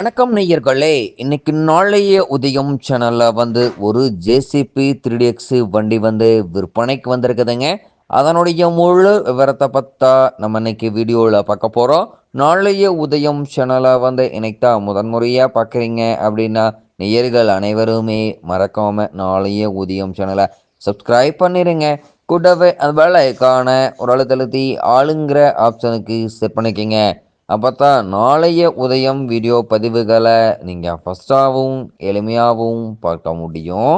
வணக்கம் நேயர்களே. இன்னைக்கு நாளைய உதயம் சேனல்ல ஒரு ஜேசிபி 3DX வண்டி விற்பனைக்கு வந்திருக்குதுங்க. அதனுடைய முழு விவரத்தை பத்தா நம்ம இன்னைக்கு வீடியோவில் பார்க்க போகிறோம். நாளைய உதயம் சேனலை இன்னைக்கு முதன்முறையாக பார்க்குறீங்க அப்படின்னா நேயர்கள் அனைவருமே மறக்காம நாளைய உதயம் சேனலை சப்ஸ்கிரைப் பண்ணிடுங்க. கூடவே அது வேலைக்கான ஒரு அழுத்தழுத்தி ஆளுங்கிற ஆப்ஷனுக்கு செட் பண்ணிக்கோங்க. அப்போத்தான் நாளைய உதயம் வீடியோ பதிவுகளை நீங்கள் ஃபஸ்ட்டாகவும் எளிமையாகவும் பார்க்க முடியும்.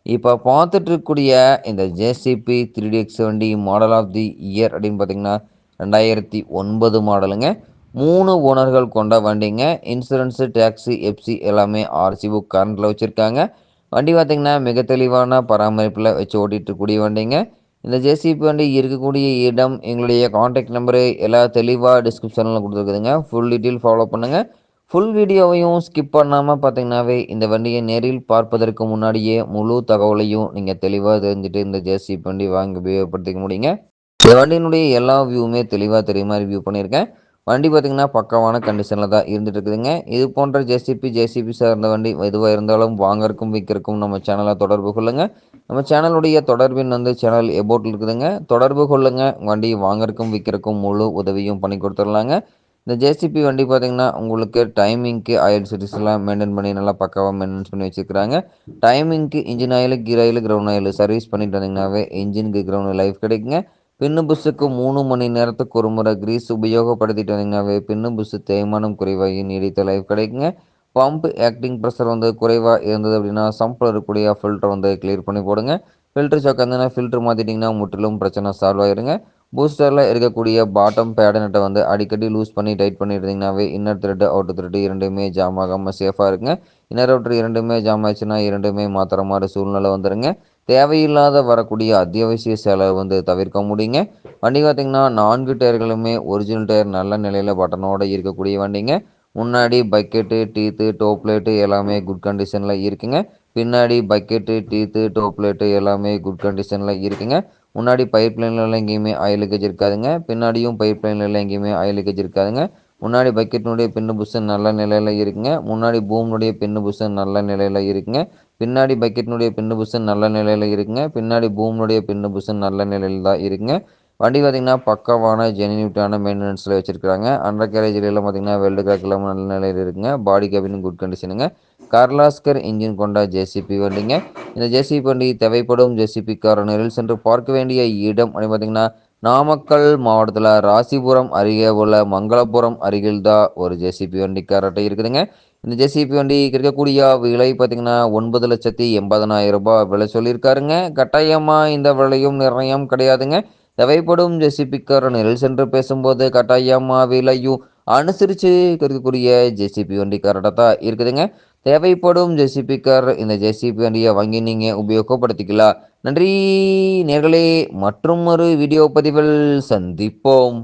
இப்போ பார்த்துட்ருக்கூடிய இந்த ஜேசிபி 3DX வண்டி மாடல் ஆஃப் தி இயர் அப்படின்னு பார்த்தீங்கன்னா 2009 மாடலுங்க. 3 ஓனர்கள் கொண்ட வண்டிங்க. இன்சூரன்ஸு, டேக்ஸி, எஃப்சி எல்லாமே ஆர்சி புக் கரண்டில் வச்சுருக்காங்க. வண்டி பார்த்திங்கன்னா மிக தெளிவான பராமரிப்பில் வச்சு ஓட்டிகிட்ருக்கூடிய வண்டிங்க. இந்த ஜேசிபி வண்டி இருக்கக்கூடிய இடம், எங்களுடைய காண்டாக்ட் நம்பரு எல்லாம் தெளிவாக டிஸ்கிரிப்ஷனில் கொடுத்துருக்குதுங்க. ஃபுல் டீட்டெயில் ஃபாலோ பண்ணுங்கள். ஃபுல் வீடியோவையும் ஸ்கிப் பண்ணாமல் பார்த்தீங்கன்னாவே இந்த வண்டியை நேரில் பார்ப்பதற்கு முன்னாடியே முழு தகவலையும் நீங்கள் தெளிவாக தெரிஞ்சுட்டு இந்த ஜேசிபி வண்டி வாங்கி உபயோகப்படுத்திக்க முடியுங்க. இந்த வண்டியினுடைய எல்லா வியூவுமே தெளிவாக தெரியுமா ரிவ்யூ பண்ணியிருக்கேன். வண்டி பார்த்திங்கன்னா பக்காவான கண்டிஷனில் தான் இருந்துகிட்டு இருக்குதுங்க. இது போன்ற ஜேசிபி சார்ந்த வண்டி எதுவாக இருந்தாலும் வாங்கறக்கும் விற்கிறக்கும் நம்ம சேனலை தொடர்பு கொள்ளுங்கள். நம்ம சேனலுடைய தொடர்பின் சேனல் எபோட்டில் இருக்குதுங்க. தொடர்பு கொள்ளுங்கள். வண்டி வாங்கறக்கும் விற்கிறக்கும் முழு உதவியும் பண்ணி கொடுத்துடலாங்க. இந்த ஜேசிபி வண்டி பார்த்திங்கன்னா உங்களுக்கு டைமிங்க்கு ஆயில் சர்வீஸ்லாம் மெயின்டைன் பண்ணி நல்லா பக்காவாக மெயின்டெனன்ஸ் பண்ணி வச்சுருக்காங்க. டைமிங்க்கு engine oil, gear oil, ground oil service பண்ணிட்டு வந்தீங்கன்னாவே இன்ஜினுக்கு கிரவுண்ட் லைஃப் கிடைக்குங்க. பின்னு புஷ்ஷுக்கு 3 மணி நேரத்துக்கு ஒரு முறை கிரீஸ் உபயோகப்படுத்திட்டு வந்தீங்கன்னாவே பின்னு புஷ்ஷு தேய்மானம் குறைவாகி நீடித்த லைஃப் கிடைக்குங்க. பம்ப் ஆக்டிங் ப்ரெஷர் குறைவாக இருந்தது அப்படின்னா சம்பில் இருக்கக்கூடிய ஃபில்டர் கிளியர் பண்ணி போடுங்க. ஃபில்டர் ஷாக் இருந்ததுன்னா ஃபில்டர் மாற்றிட்டிங்கன்னா முற்றிலும் பிரச்சனை சால்வ் ஆயிருங்க. பூஸ்டரில் இருக்கக்கூடிய பாட்டம் பேடு நட்டை அடிக்கடி லூஸ் பண்ணி டைட் பண்ணியிருந்தீங்கன்னாவே இன்னர் த்ரெட்டு அவுட்டர் த்ரெட்டு இரண்டுமே ஜாம் ஆகாமல் சேஃபாக இருக்குங்க. இன்னர் அவுட்டர் இரண்டுமே ஜாம் ஆயிடுச்சுன்னா இரண்டுமே மாற்றுற மாதிரி சூழ்நிலை வந்துடுங்க. தேவையில்லாத வரக்கூடிய அத்தியாவசிய செலவு தவிர்க்க முடியுங்க. வண்டி பார்த்திங்கன்னா 4 டயர்களுமே ஒரிஜினல் டயர் நல்ல நிலையில் பட்டனோடு இருக்கக்கூடிய வண்டிங்க. முன்னாடி பக்கெட்டு, டீத்து, டோப் லைட்டு எல்லாமே குட் கண்டிஷனில் இருக்குங்க. பின்னாடி பக்கெட்டு, டீத்து, டோப் லைட்டு எல்லாமே குட் கண்டிஷனில் இருக்குங்க. முன்னாடி பைப் லைன்லலாம் எங்கேயுமே ஆயில் லீக்கேஜ் இருக்காதுங்க. பின்னாடியும் பைப் லைன்லலாம் எங்கேயுமே ஆயில் லீக்கேஜ் இருக்காதுங்க. முன்னாடி பக்கெட்டினுடைய பின்னு புஷ் நல்ல நிலையில் இருக்குங்க. முன்னாடி பூம்னுடைய பின்னு புஷ் நல்ல நிலையில் இருக்குங்க. பின்னாடி பக்கெட்டினுடைய பின்னு புஷ் நல்ல நிலையில் இருக்குங்க. பின்னாடி பூம்னுடைய பின்னு புஷ் நல்ல நிலையில் தான் இருக்குங்க. வண்டி பார்த்திங்கன்னா பக்காவான ஜெனியூட்டான மெயின்டெனன்ஸில் வச்சுருக்காங்க. அண்டர் கேரேஜ்லாம் பார்த்திங்கன்னா வெல்டு கிராக் எல்லாம் நல்ல நிலையில் இருக்குங்க. பாடி கேபினும் குட் கண்டிஷனுங்க. கர்லாஸ்கர் இன்ஜின் கொண்ட ஜேசிபி வண்டிங்க. இந்த ஜேசிபி வண்டி தேவைப்படும் ஜேசிபிக்கார நேரில் சென்று பார்க்க வேண்டிய இடம் அப்படின்னு பார்த்திங்கன்னா நாமக்கல் மாவட்டத்தில் ராசிபுரம் அருகே உள்ள மங்களபுரம் அருகில் தான் ஒரு ஜேசிபி வண்டிக்காரட்டை இருக்குதுங்க. இந்த ஜேசிபி வண்டி இருக்கக்கூடிய விலை பார்த்திங்கன்னா 9,80,000 ரூபாய் விலை சொல்லியிருக்காருங்க. கட்டாயமாக இந்த விலையும் நிர்ணயம் கிடையாதுங்க. தேவைப்படும் ஜேசிபிக்கார நேரில் சென்று பேசும்போது கட்டாயமாக விலையும் அனுசரித்து இருக்கக்கூடிய ஜேசிபி வண்டிக்காரட்டை தான் இருக்குதுங்க. தேவைப்படும் ஜேசிபிக்கார் இந்த ஜேசிபி வண்டியை வாங்கி நீங்கள் உபயோகப்படுத்திக்கலாம். நன்றி நேர்களே. மற்றும் ஒரு வீடியோ பதிவில் சந்திப்போம்.